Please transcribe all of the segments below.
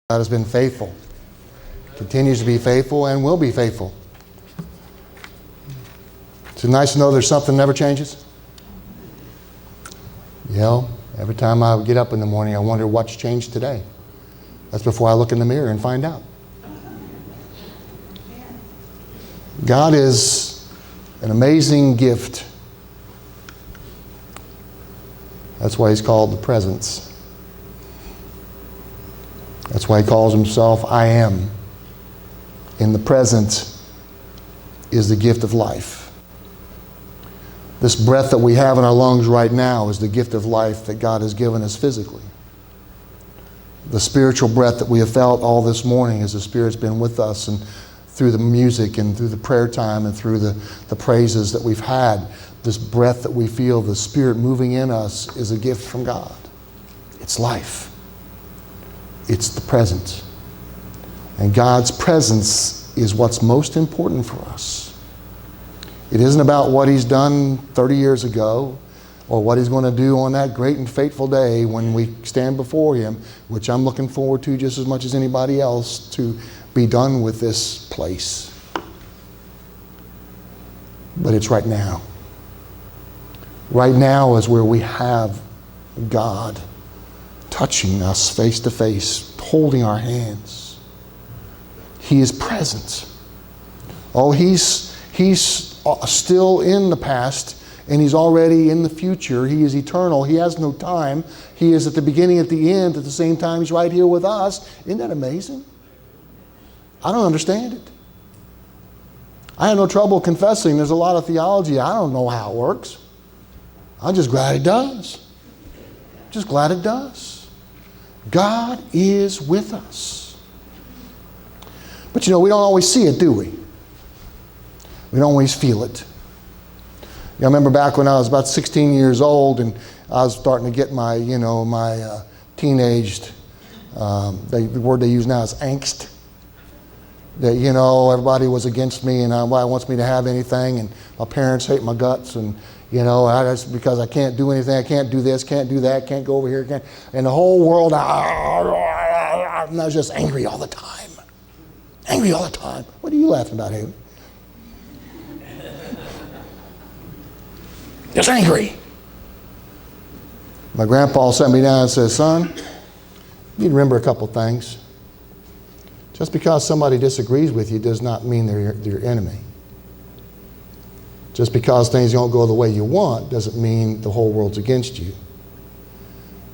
God has been faithful, continues to be faithful, and will be faithful. It's nice to know there's something that never changes. You know, every time I get up in the morning, I wonder what's changed today. That's before I look in the mirror and find out. God is an amazing gift. That's why he's called the presence. That's why he calls himself I am. In the present is the gift of life. This breath that we have in our lungs right now is the gift of life that God has given us physically. The spiritual breath that we have felt all this morning as the Spirit's been with us, and through the music and through the prayer time and through the praises that we've had, this breath that we feel, the Spirit moving in us, is a gift from God. It's life. It's the present. And God's presence is what's most important for us. It isn't about what he's done 30 years ago or what he's going to do on that great and fateful day when we stand before him, which I'm looking forward to just as much as anybody else, to be done with this place. But it's right now. Right now is where we have God touching us face to face, holding our hands. He is present. Oh, he's still in the past, and he's already in the future. He is eternal. He has no time. He is at the beginning, at the end, at the same time. He's right here with us. Isn't that amazing? I don't understand it. I have no trouble confessing there's a lot of theology. I don't know how it works. I'm just glad it does. Just glad it does. God is with us. But you know, we don't always see it, do we? We don't always feel it. I remember back when I was about 16 years old and I was starting to get my teenaged, the word they use now is angst. That, everybody was against me and nobody wants me to have anything, and my parents hate my guts, and that's because I can't do anything. I can't do this, can't do that, can't go over here, can't. And the whole world, I was just angry all the time. Angry all the time. What are you laughing about, Haley? Just angry. My grandpa sat me down and said, son, you need to remember a couple things. Just because somebody disagrees with you does not mean they're your enemy. Just because things don't go the way you want doesn't mean the whole world's against you.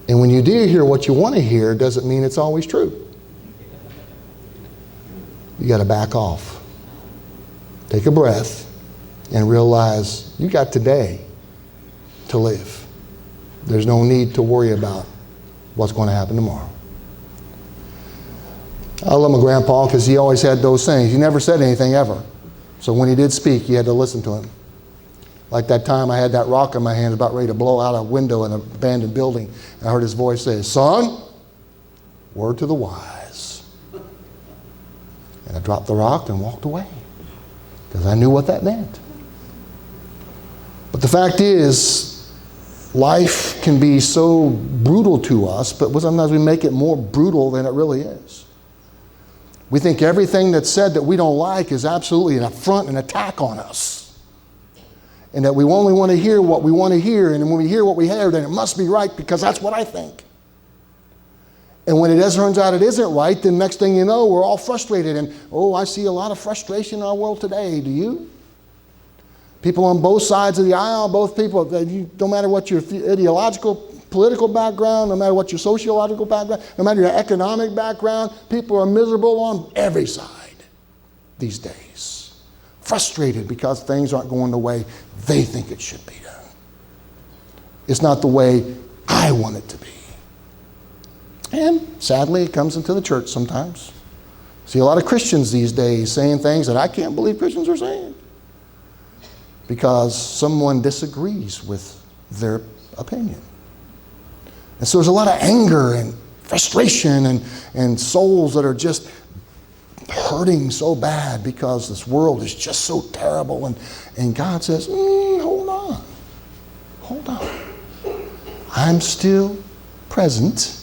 And when you do hear what you want to hear, doesn't mean it's always true. You got to back off. Take a breath and realize you got today to live. There's no need to worry about what's going to happen tomorrow. I love my grandpa because he always had those things. He never said anything ever. So when he did speak, you had to listen to him. Like that time I had that rock in my hand about ready to blow out a window in an abandoned building. And I heard his voice say, son, word to the wise. And I dropped the rock and walked away because I knew what that meant. But the fact is, life can be so brutal to us, but sometimes we make it more brutal than it really is. We think everything that's said that we don't like is absolutely an affront, an attack on us. And that we only want to hear what we want to hear. And when we hear what we hear, then it must be right because that's what I think. And when it turns out it isn't right, then next thing you know, we're all frustrated. And, I see a lot of frustration in our world today. Do you? People on both sides of the aisle, both people, no matter what your ideological, political background, no matter what your sociological background, no matter your economic background, people are miserable on every side these days. Frustrated because things aren't going the way they think it should be done. It's not the way I want it to be. And sadly, it comes into the church sometimes. See a lot of Christians these days saying things that I can't believe Christians are saying because someone disagrees with their opinion. And so there's a lot of anger and frustration and souls that are just hurting so bad because this world is just so terrible. And God says, hold on. I'm still present.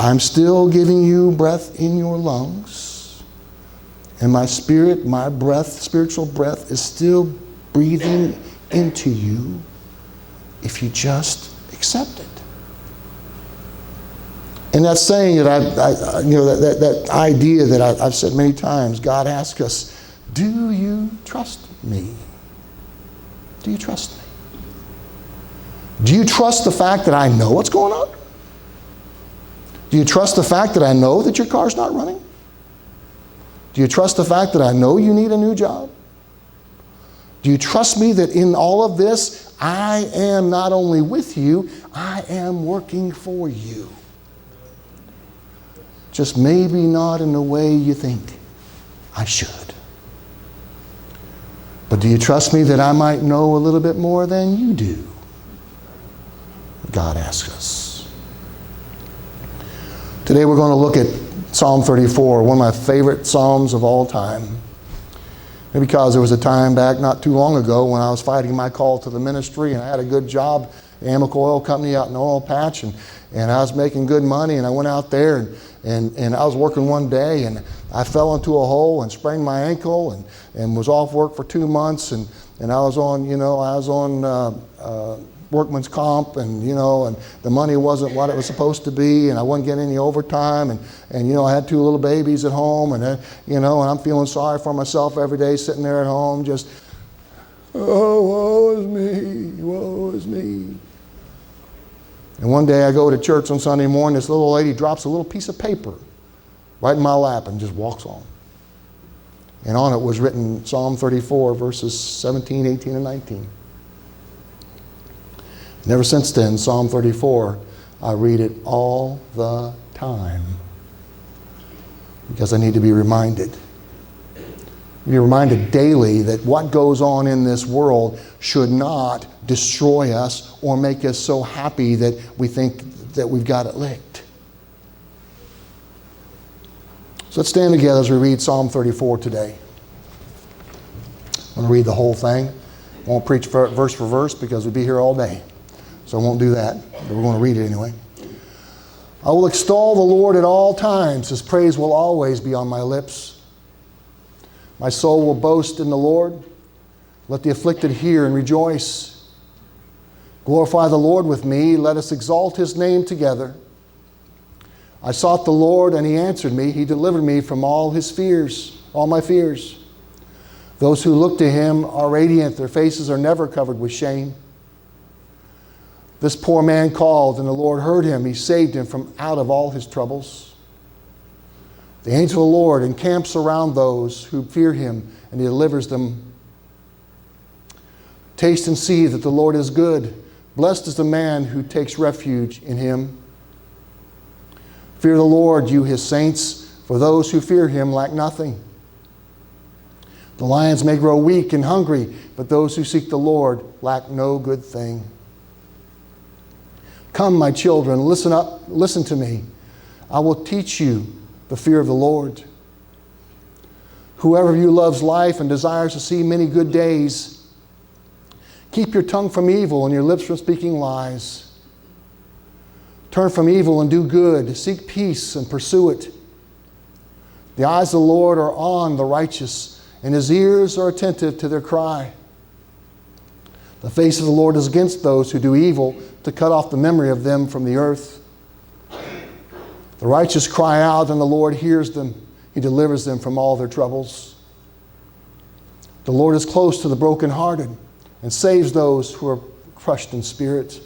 I'm still giving you breath in your lungs. And my spirit, my breath, spiritual breath, is still breathing into you if you just accept it. And that saying that that idea that I've said many times, God asks us, do you trust me? Do you trust me? Do you trust the fact that I know what's going on? Do you trust the fact that I know that your car's not running? Do you trust the fact that I know you need a new job? Do you trust me that in all of this, I am not only with you, I am working for you? Just maybe not in the way you think I should. But do you trust me that I might know a little bit more than you do? God asks us. Today we're going to look at Psalm 34, one of my favorite Psalms of all time. Maybe because there was a time back not too long ago when I was fighting my call to the ministry and I had a good job, Amic Oil Company out in the oil patch, and I was making good money, and I went out there and I was working one day and I fell into a hole and sprained my ankle and was off work for 2 months, and I was on workman's comp, and the money wasn't what it was supposed to be, and I wasn't getting any overtime, and I had 2 little babies at home, and and I'm feeling sorry for myself every day sitting there at home just, oh, woe is me, woe is me. And one day I go to church on Sunday morning, this little lady drops a little piece of paper right in my lap and just walks on. And on it was written Psalm 34, verses 17, 18, and 19. And ever since then, Psalm 34, I read it all the time because I need to be reminded. Be reminded daily that what goes on in this world should not destroy us or make us so happy that we think that we've got it licked. So let's stand together as we read Psalm 34 today. I'm going to read the whole thing. I won't preach verse for verse because we'd be here all day. So I won't do that, but we're going to read it anyway. I will extol the Lord at all times. His praise will always be on my lips. My soul will boast in the Lord. Let the afflicted hear and rejoice. Glorify the Lord with me. Let us exalt his name together. I sought the Lord, and he answered me. He delivered me from all his fears, all my fears. Those who look to him are radiant. Their faces are never covered with shame. This poor man called, and the Lord heard him. He saved him from out of all his troubles. The angel of the Lord encamps around those who fear him, and he delivers them. Taste and see that the Lord is good. Blessed is the man who takes refuge in him. Fear the Lord, you his saints, for those who fear him lack nothing. The lions may grow weak and hungry, but those who seek the Lord lack no good thing. Come, my children, listen up, listen to me. I will teach you the fear of the Lord. Whoever of you loves life and desires to see many good days, keep your tongue from evil and your lips from speaking lies. Turn from evil and do good. Seek peace and pursue it. The eyes of the Lord are on the righteous, and his ears are attentive to their cry. The face of the Lord is against those who do evil, to cut off the memory of them from the earth. The righteous cry out, and the Lord hears them. He delivers them from all their troubles. The Lord is close to the brokenhearted and saves those who are crushed in spirit.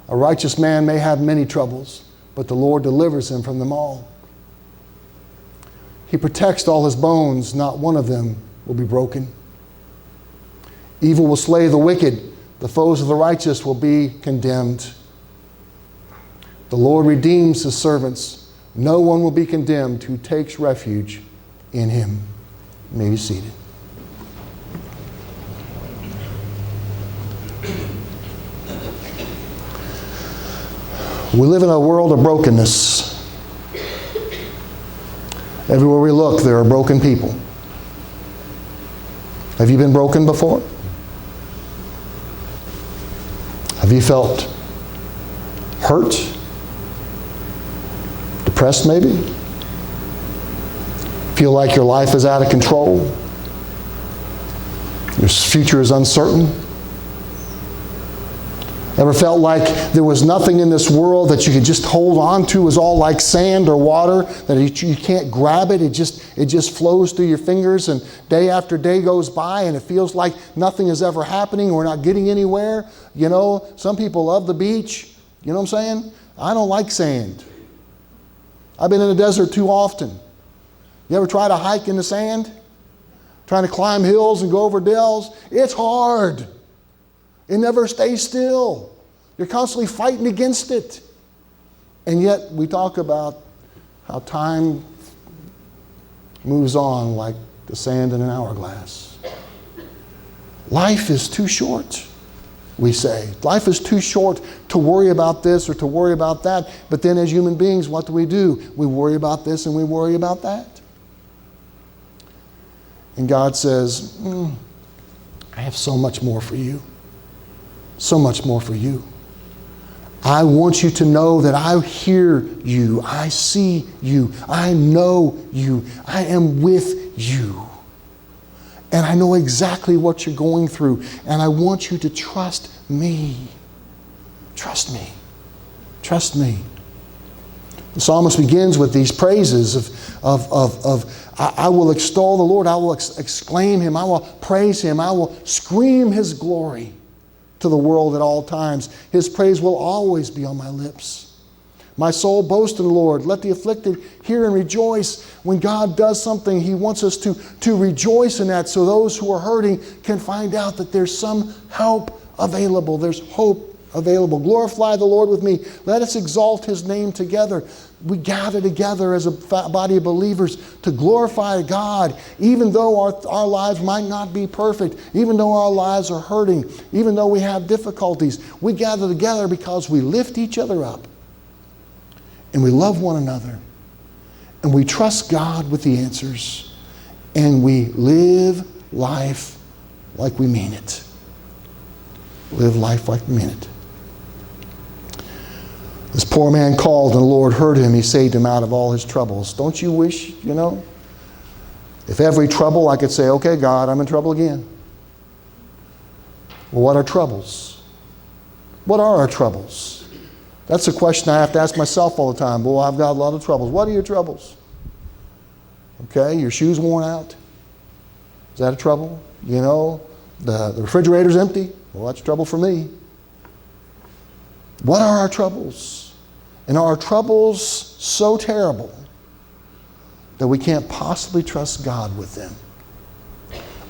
A righteous man may have many troubles, but the Lord delivers him from them all. He protects all his bones, not one of them will be broken. Evil will slay the wicked. The foes of the righteous will be condemned. The Lord redeems his servants. No one will be condemned who takes refuge in him. You may be seated. We live in a world of brokenness. Everywhere we look, there are broken people. Have you been broken before? Have you felt hurt? Depressed maybe? Feel like your life is out of control? Your future is uncertain? Ever felt like there was nothing in this world that you could just hold on to? It was all like sand or water, that you can't grab it. It just flows through your fingers, and day after day goes by and it feels like nothing is ever happening. We're not getting anywhere. You know, some people love the beach. You know what I'm saying? I don't like sand. I've been in the desert too often. You ever try to hike in the sand? Trying to climb hills and go over dells? It's hard. It never stays still. You're constantly fighting against it. And yet we talk about how time moves on like the sand in an hourglass. Life is too short, we say. Life is too short to worry about this or to worry about that. But then as human beings, what do? We worry about this and we worry about that. And God says, I have so much more for you. So much more for you. I want you to know that I hear you. I see you. I know you. I am with you. And I know exactly what you're going through. And I want you to trust me. Trust me. Trust me. The psalmist begins with these praises of I will extol the Lord. I will exclaim Him. I will praise Him. I will scream His glory to the world at all times. His praise will always be on my lips. My soul boasts in the Lord. Let the afflicted hear and rejoice. When God does something, He wants us to rejoice in that, so those who are hurting can find out that there's some help available. There's hope available. Glorify the Lord with me. Let us exalt His name together. We gather together as a body of believers to glorify God, even though our lives might not be perfect, even though our lives are hurting, even though we have difficulties. We gather together because we lift each other up and we love one another and we trust God with the answers and we live life like we mean it. Live life like we mean it. This poor man called and the Lord heard him. He saved him out of all his troubles. Don't you wish, if every trouble I could say, okay, God, I'm in trouble again. Well, what are troubles? What are our troubles? That's a question I have to ask myself all the time. Well, I've got a lot of troubles. What are your troubles? Okay, your shoes worn out. Is that a trouble? The refrigerator's empty. Well, that's trouble for me. What are our troubles? And are our troubles so terrible that we can't possibly trust God with them?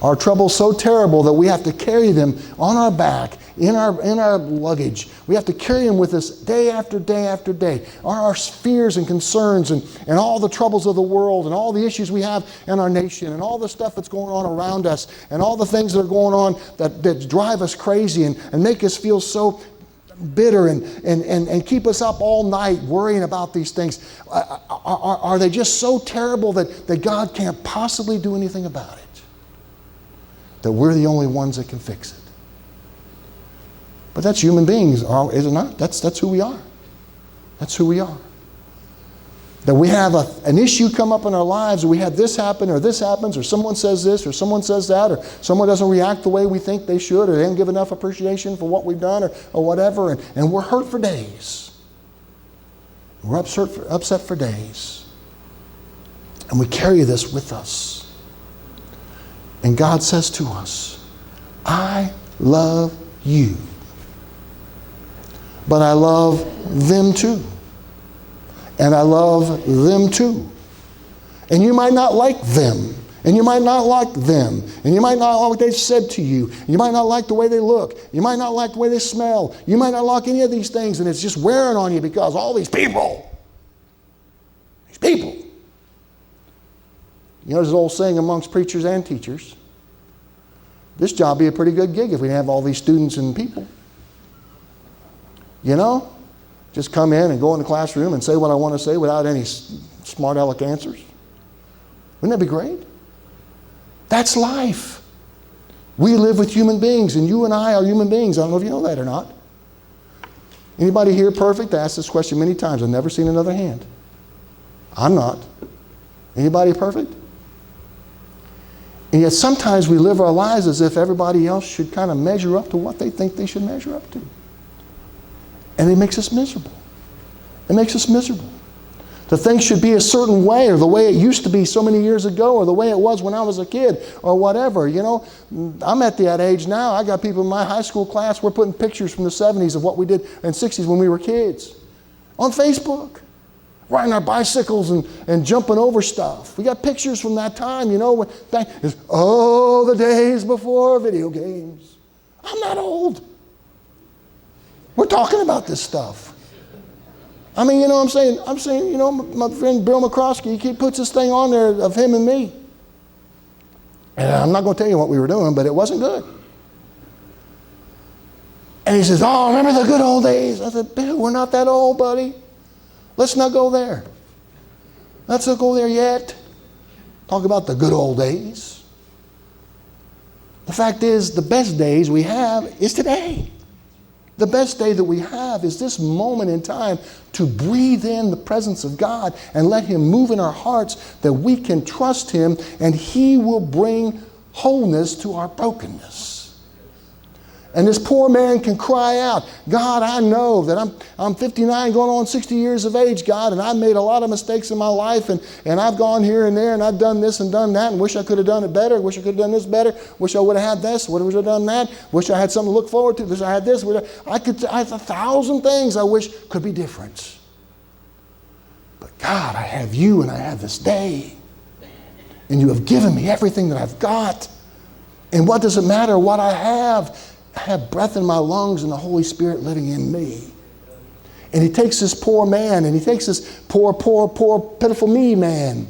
Are troubles so terrible that we have to carry them on our back, in our luggage? We have to carry them with us day after day after day. Are our fears and concerns and all the troubles of the world and all the issues we have in our nation and all the stuff that's going on around us and all the things that are going on that drive us crazy and make us feel so bitter and keep us up all night worrying about these things, are they just so terrible that God can't possibly do anything about it? That we're the only ones that can fix it? But that's human beings, is it not? That's who we are. That's who we are. That we have an issue come up in our lives, or we have this happen, or this happens, or someone says this, or someone says that, or someone doesn't react the way we think they should, or they didn't give enough appreciation for what we've done, or whatever, and we're hurt for days. We're upset for days. And we carry this with us. And God says to us, I love you, but I love them too. And I love them too. And you might not like them. And you might not like them. And you might not like what they've said to you. You might not like the way they look. You might not like the way they smell. You might not like any of these things. And it's just wearing on you because all these people. There's an old saying amongst preachers and teachers. This job would be a pretty good gig if we didn't have all these students and people. Just come in and go in the classroom and say what I want to say without any smart aleck answers. Wouldn't that be great? That's life. We live with human beings, and you and I are human beings. I don't know if you know that or not. Anybody here perfect? I asked this question many times. I've never seen another hand. I'm not. Anybody perfect? And yet sometimes we live our lives as if everybody else should kind of measure up to what they think they should measure up to. And it makes us miserable. It makes us miserable. The things should be a certain way, or the way it used to be so many years ago, or the way it was when I was a kid, or whatever. You know, I'm at that age now. I got people in my high school class, we're putting pictures from the 70s of what we did in 60s when we were kids on Facebook, riding our bicycles and jumping over stuff. We got pictures from that time, you know. The days before video games. I'm not old. We're talking about this stuff. I mean, you know what I'm saying, you know, my friend Bill McCroskey, he puts this thing on there of him and me. And I'm not going to tell you what we were doing, but it wasn't good. And he says, oh, remember the good old days? I said, Bill, we're not that old, buddy. Let's not go there. Let's not go there yet. Talk about the good old days. The fact is, the best days we have is today. The best day that we have is this moment in time to breathe in the presence of God and let Him move in our hearts, that we can trust Him and He will bring wholeness to our brokenness. And this poor man can cry out, God, I know that I'm 59 going on 60 years of age, God, and I've made a lot of mistakes in my life, and I've gone here and there, and I've done this and done that, and wish I could have done it better, wish I could have done this better, wish I would have had this, would have done that, wish I had something to look forward to, wish I had this, I have 1,000 things I wish could be different. But God, I have you and I have this day, and you have given me everything that I've got, and what does it matter what I have? I have breath in my lungs and the Holy Spirit living in me. And He takes this poor man, and He takes this poor, pitiful me man,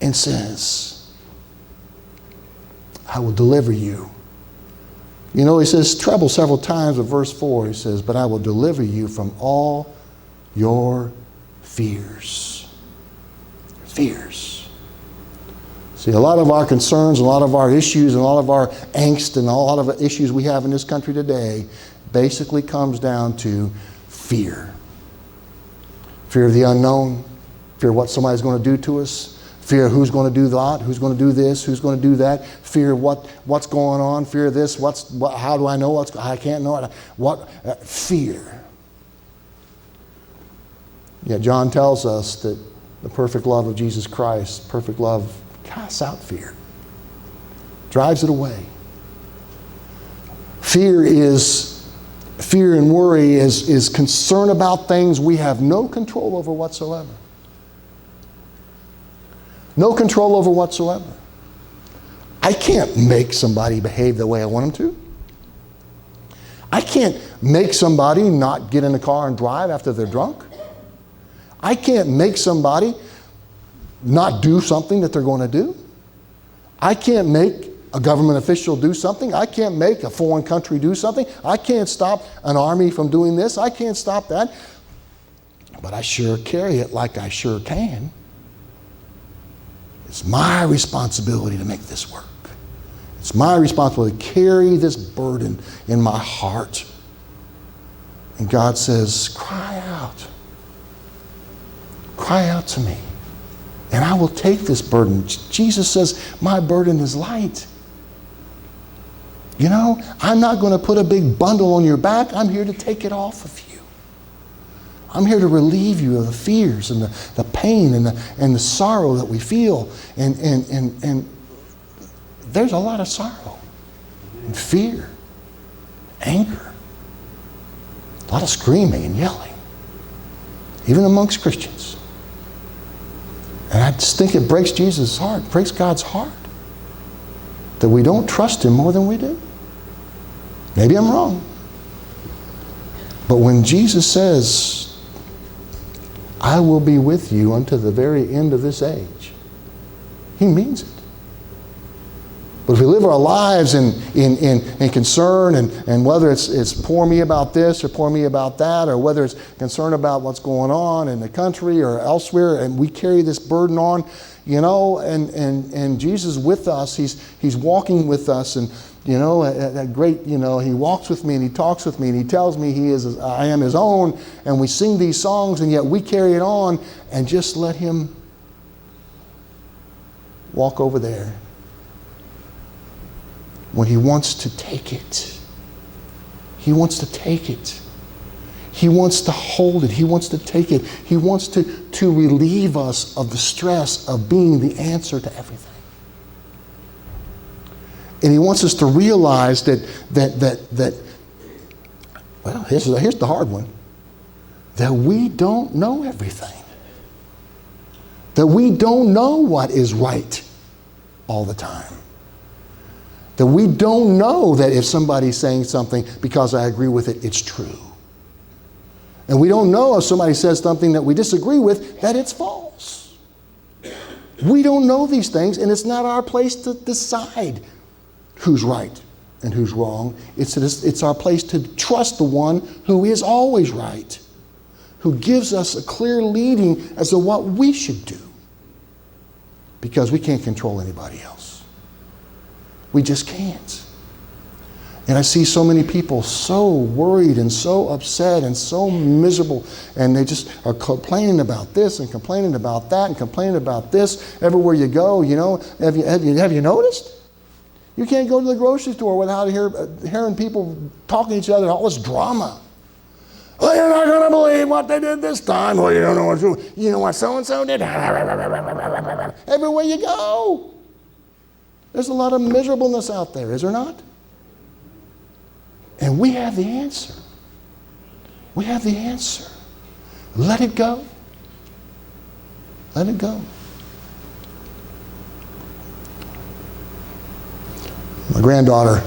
and says, I will deliver you. You know, He says trouble several times in verse 4. He says, but I will deliver you from all your fears. Fears. See, a lot of our concerns, a lot of our issues, and a lot of our angst, and a lot of the issues we have in this country today basically comes down to fear. Fear of the unknown, fear of what somebody's going to do to us, fear of who's going to do that, who's going to do this, who's going to do that, fear of what's going on, fear of this, how do I know I can't know it, fear. Yet John tells us that the perfect love of Jesus Christ, perfect love, casts out fear, drives it away. Fear and worry is concern about things we have no control over whatsoever. No control over whatsoever. I can't make somebody behave the way I want them to. I can't make somebody not get in the car and drive after they're drunk. I can't make somebody not do something that they're going to do. I can't make a government official do something. I can't make a foreign country do something. I can't stop an army from doing this. I can't stop that. But I sure carry it like I sure can. It's my responsibility to make this work. It's my responsibility to carry this burden in my heart. And God says, cry out. Cry out to me. And I will take this burden. Jesus says, my burden is light. You know, I'm not going to put a big bundle on your back. I'm here to take it off of you. I'm here to relieve you of the fears and the pain and the sorrow that we feel. And there's a lot of sorrow and fear, anger, a lot of screaming and yelling, even amongst Christians. And I just think it breaks Jesus' heart, breaks God's heart, that we don't trust Him more than we do. Maybe I'm wrong. But when Jesus says, I will be with you unto the very end of this age, He means it. But if we live our lives in concern, and whether it's poor me about this or poor me about that, or whether it's concern about what's going on in the country or elsewhere, and we carry this burden on, and Jesus is with us. He's walking with us, and that great, he walks with me and he talks with me and he tells me I am his own, and we sing these songs, and yet we carry it on and just let him walk over there when he wants to take it. He wants to take it. He wants to hold it. He wants to take it. He wants to relieve us of the stress of being the answer to everything. And he wants us to realize that well, here's the hard one, that we don't know everything. That we don't know what is right all the time. That we don't know that if somebody's saying something because I agree with it, it's true. And we don't know if somebody says something that we disagree with, that it's false. We don't know these things, and it's not our place to decide who's right and who's wrong. It's our place to trust the one who is always right, who gives us a clear leading as to what we should do, because we can't control anybody else. We just can't. And I see so many people so worried and so upset and so miserable, and they just are complaining about this and complaining about that and complaining about this everywhere you go. Have you noticed? You can't go to the grocery store without hearing people talking to each other, all this drama. Well, you're not going to believe what they did this time. Well, you don't know what so-and-so did. Everywhere you go. There's a lot of miserableness out there, is there not? And we have the answer. We have the answer. Let it go. Let it go. My granddaughter,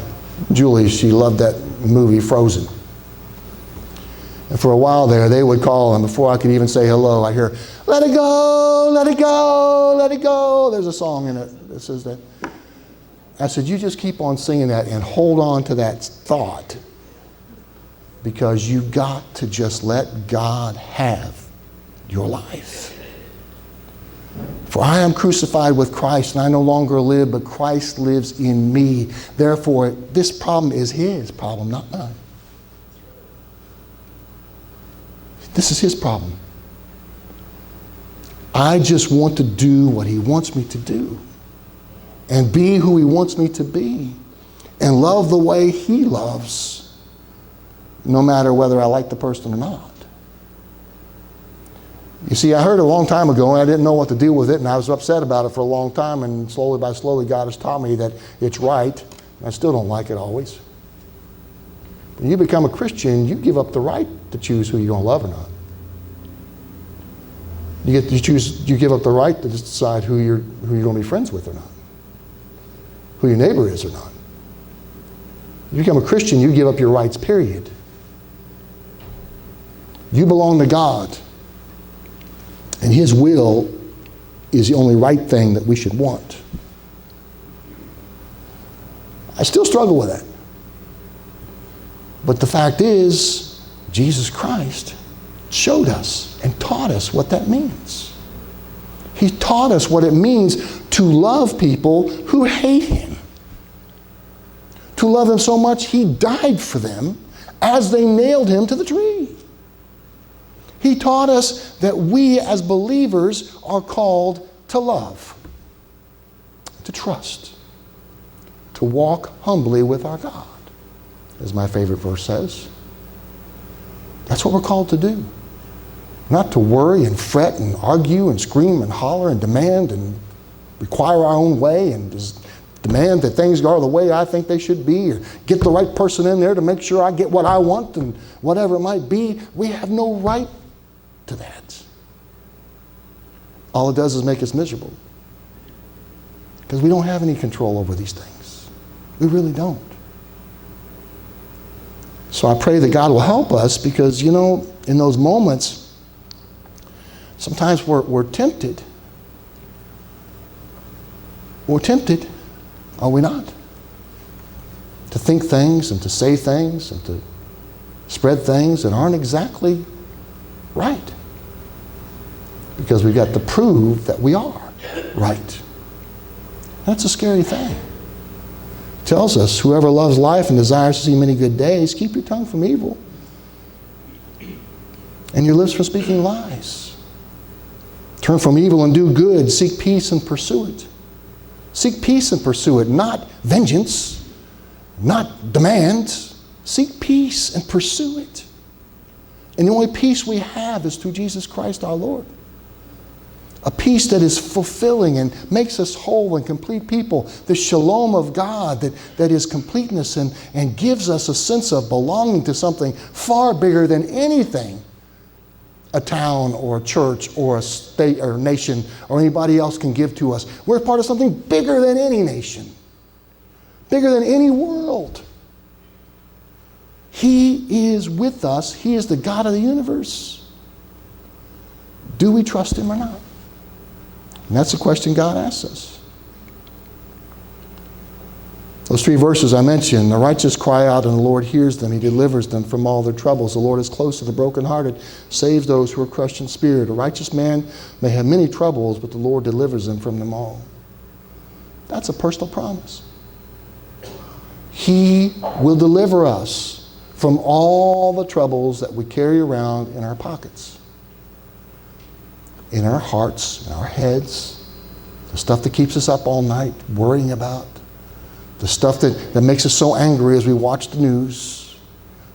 Julie, she loved that movie Frozen. And for a while there, they would call, and before I could even say hello, I hear, let it go, let it go, let it go. There's a song in it that says that. I said, you just keep on singing that and hold on to that thought, because you've got to just let God have your life. For I am crucified with Christ, and I no longer live, but Christ lives in me. Therefore, this problem is his problem, not mine. This is his problem. I just want to do what he wants me to do, and be who he wants me to be, and love the way he loves, no matter whether I like the person or not. You see, I heard it a long time ago, and I didn't know what to do with it, and I was upset about it for a long time, and slowly by slowly God has taught me that it's right. I still don't like it always. When you become a Christian, you give up the right to choose who you're going to love or not. You give up the right to decide who you're going to be friends with or not, who your neighbor is or not. You become a Christian, you give up your rights, period. You belong to God, and his will is the only right thing that we should want. I still struggle with that. But the fact is, Jesus Christ showed us and taught us what that means. He taught us what it means to love people who hate him. To love him so much, he died for them as they nailed him to the tree. He taught us that we as believers are called to love, to trust, to walk humbly with our God, as my favorite verse says. That's what we're called to do. Not to worry and fret and argue and scream and holler and demand and require our own way and just demand that things are the way I think they should be, or get the right person in there to make sure I get what I want and whatever it might be. We have no right to that. All it does is make us miserable, because we don't have any control over these things. We really don't. So I pray that God will help us, because, in those moments, sometimes we're tempted. We're tempted Are we not? To think things and to say things and to spread things that aren't exactly right. Because we've got to prove that we are right. That's a scary thing. It tells us, whoever loves life and desires to see many good days, keep your tongue from evil and your lips from speaking lies. Turn from evil and do good. Seek peace and pursue it. Seek peace and pursue it, not vengeance, not demand. Seek peace and pursue it. And the only peace we have is through Jesus Christ our Lord. A peace that is fulfilling and makes us whole and complete people. The shalom of God that is completeness and gives us a sense of belonging to something far bigger than anything a town or a church or a state or a nation or anybody else can give to us. We're part of something bigger than any nation, bigger than any world. He is with us. He is the God of the universe. Do we trust him or not? And that's the question God asks us. Those 3 verses I mentioned, the righteous cry out and the Lord hears them. He delivers them from all their troubles. The Lord is close to the brokenhearted, saves those who are crushed in spirit. A righteous man may have many troubles, but the Lord delivers them from them all. That's a personal promise. He will deliver us from all the troubles that we carry around in our pockets, in our hearts, in our heads, the stuff that keeps us up all night worrying about, the stuff that makes us so angry as we watch the news,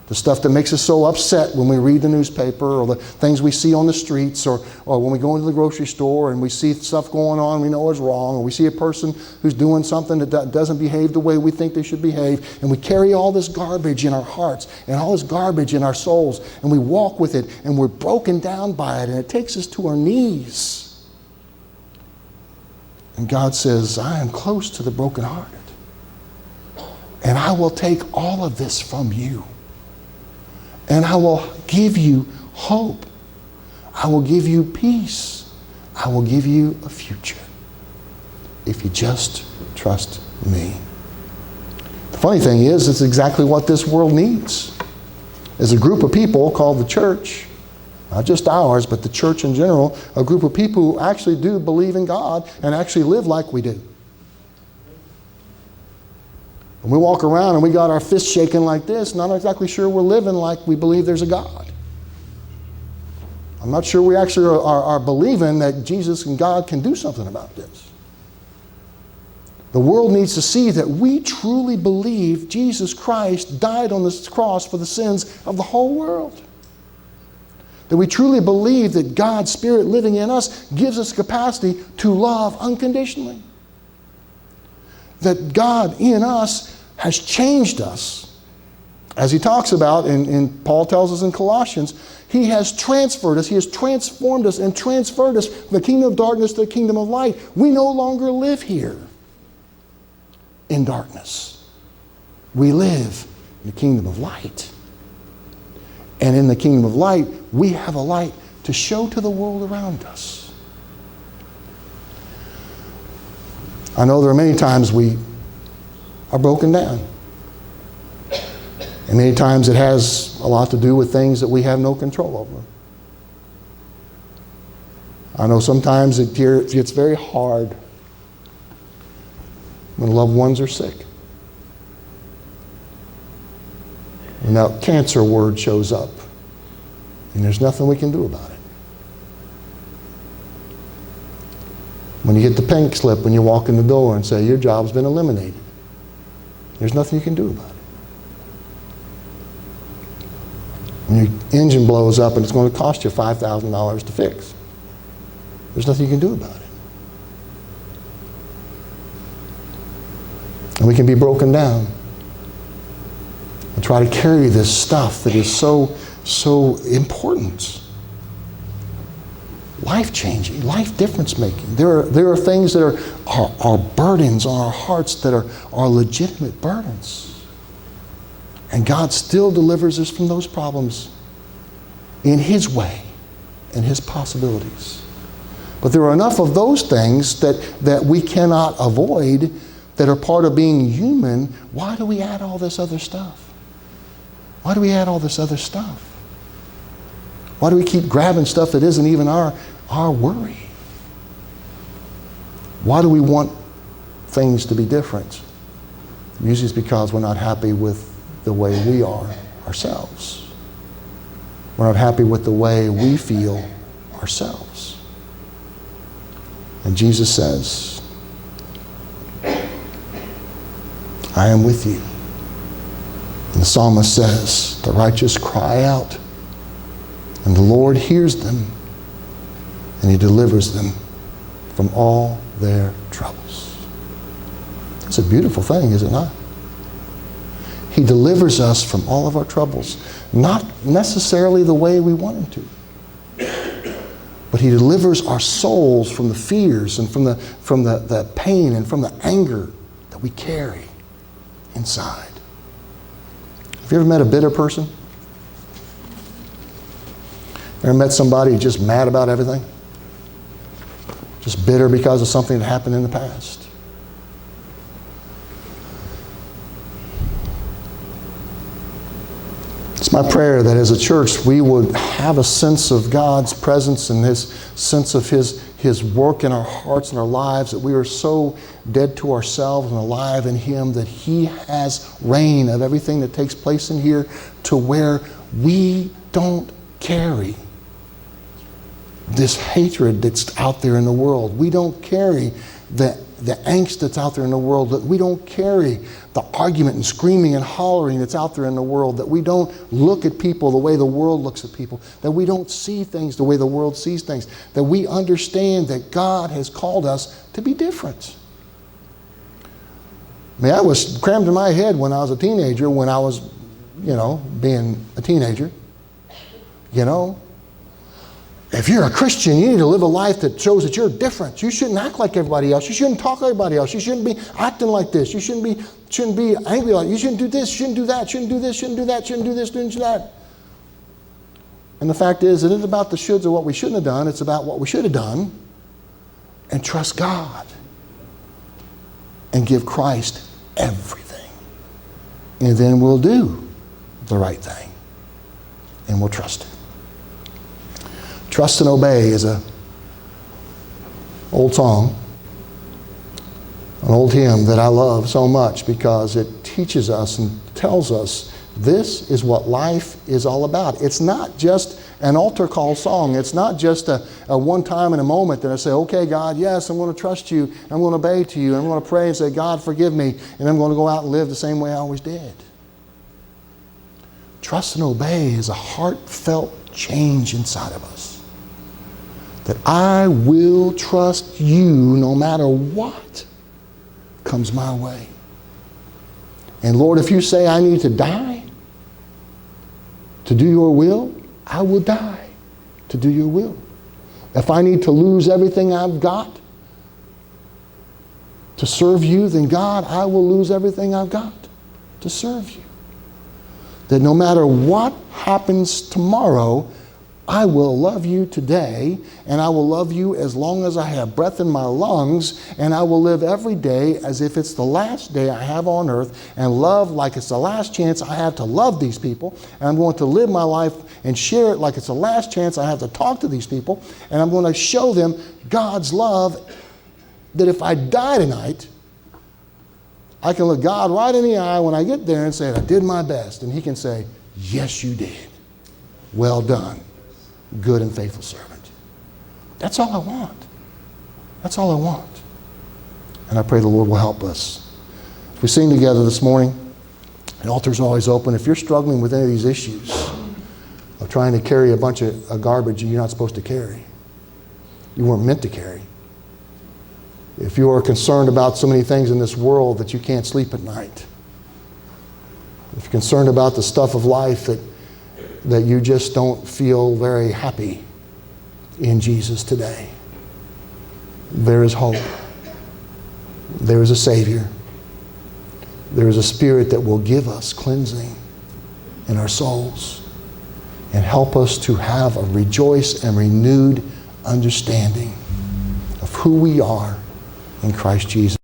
the stuff that makes us so upset when we read the newspaper, or the things we see on the streets, or when we go into the grocery store and we see stuff going on we know is wrong, or we see a person who's doing something that doesn't behave the way we think they should behave, and we carry all this garbage in our hearts and all this garbage in our souls, and we walk with it, and we're broken down by it, and it takes us to our knees. And God says, I am close to the brokenhearted. And I will take all of this from you. And I will give you hope. I will give you peace. I will give you a future. If you just trust me. The funny thing is, it's exactly what this world needs. There's a group of people called the church, not just ours, but the church in general, a group of people who actually do believe in God and actually live like we do. When we walk around and we got our fists shaking like this, not exactly sure we're living like we believe there's a God. I'm not sure we actually are believing that Jesus and God can do something about this. The world needs to see that we truly believe Jesus Christ died on this cross for the sins of the whole world. That we truly believe that God's Spirit living in us gives us capacity to love unconditionally. That God in us has changed us. As he talks about, and Paul tells us in Colossians, he has transferred us, he has transformed us and transferred us from the kingdom of darkness to the kingdom of light. We no longer live here in darkness. We live in the kingdom of light. And in the kingdom of light, we have a light to show to the world around us. I know there are many times we are broken down. And many times it has a lot to do with things that we have no control over. I know sometimes it gets very hard when loved ones are sick. When that cancer word shows up and there's nothing we can do about it. When you get the pink slip when you walk in the door and say, your job's been eliminated. There's nothing you can do about it. When your engine blows up and it's going to cost you $5,000 to fix. There's nothing you can do about it. And we can be broken down and try to carry this stuff that is so important. Life-changing, life difference-making. There are things that are burdens on our hearts that are legitimate burdens. And God still delivers us from those problems in His way and His possibilities. But there are enough of those things that we cannot avoid that are part of being human, why do we add all this other stuff? Why do we add all this other stuff? Why do we keep grabbing stuff that isn't even our worry? Why do we want things to be different? Usually it's because we're not happy with the way we are ourselves. We're not happy with the way we feel ourselves. And Jesus says, I am with you. And the psalmist says, the righteous cry out, and the Lord hears them, and he delivers them from all their troubles. It's a beautiful thing, is it not? He delivers us from all of our troubles, not necessarily the way we want him to, but he delivers our souls from the fears and from the pain and from the anger that we carry inside. Have you ever met a bitter person? Ever met somebody just mad about everything? Just bitter because of something that happened in the past? It's my prayer that as a church we would have a sense of God's presence and His sense of His work in our hearts and our lives, that we are so dead to ourselves and alive in Him that He has reign of everything that takes place in here, to where we don't carry this hatred that's out there in the world. We don't carry the angst that's out there in the world. That we don't carry the argument and screaming and hollering that's out there in the world. That we don't look at people the way the world looks at people. That we don't see things the way the world sees things. That we understand that God has called us to be different. I mean, that was crammed in my head when I was a teenager, when I was, being a teenager. If you're a Christian, you need to live a life that shows that you're different. You shouldn't act like everybody else. You shouldn't talk like everybody else. You shouldn't be acting like this. You shouldn't be angry like, you shouldn't do this, shouldn't do that, shouldn't do this, shouldn't do that, shouldn't do this, shouldn't do that. And the fact is, it isn't about the shoulds or what we shouldn't have done. It's about what we should have done, and trust God and give Christ everything. And then we'll do the right thing, and we'll trust Him. Trust and Obey is an old song, an old hymn that I love so much, because it teaches us and tells us this is what life is all about. It's not just an altar call song. It's not just a one time in a moment that I say, okay, God, yes, I'm going to trust you. I'm going to obey to you. I'm going to pray and say, God, forgive me. And I'm going to go out and live the same way I always did. Trust and obey is a heartfelt change inside of us. That I will trust you no matter what comes my way. And Lord, if you say I need to die to do your will, I will die to do your will. If I need to lose everything I've got to serve you, then God, I will lose everything I've got to serve you. That no matter what happens tomorrow, I will love you today, and I will love you as long as I have breath in my lungs, and I will live every day as if it's the last day I have on earth, and love like it's the last chance I have to love these people, and I'm going to live my life and share it like it's the last chance I have to talk to these people, and I'm going to show them God's love, that if I die tonight, I can look God right in the eye when I get there and say, I did my best, and He can say, yes, you did. Well done, good and faithful servant. That's all I want. That's all I want. And I pray the Lord will help us. If we sing together this morning, the altar's always open. If you're struggling with any of these issues of trying to carry a bunch of garbage you're not supposed to carry, you weren't meant to carry. If you are concerned about so many things in this world that you can't sleep at night, if you're concerned about the stuff of life that you just don't feel very happy in Jesus today, there is hope. There is a Savior. There is a Spirit that will give us cleansing in our souls and help us to have a rejoice and renewed understanding of who we are in Christ Jesus.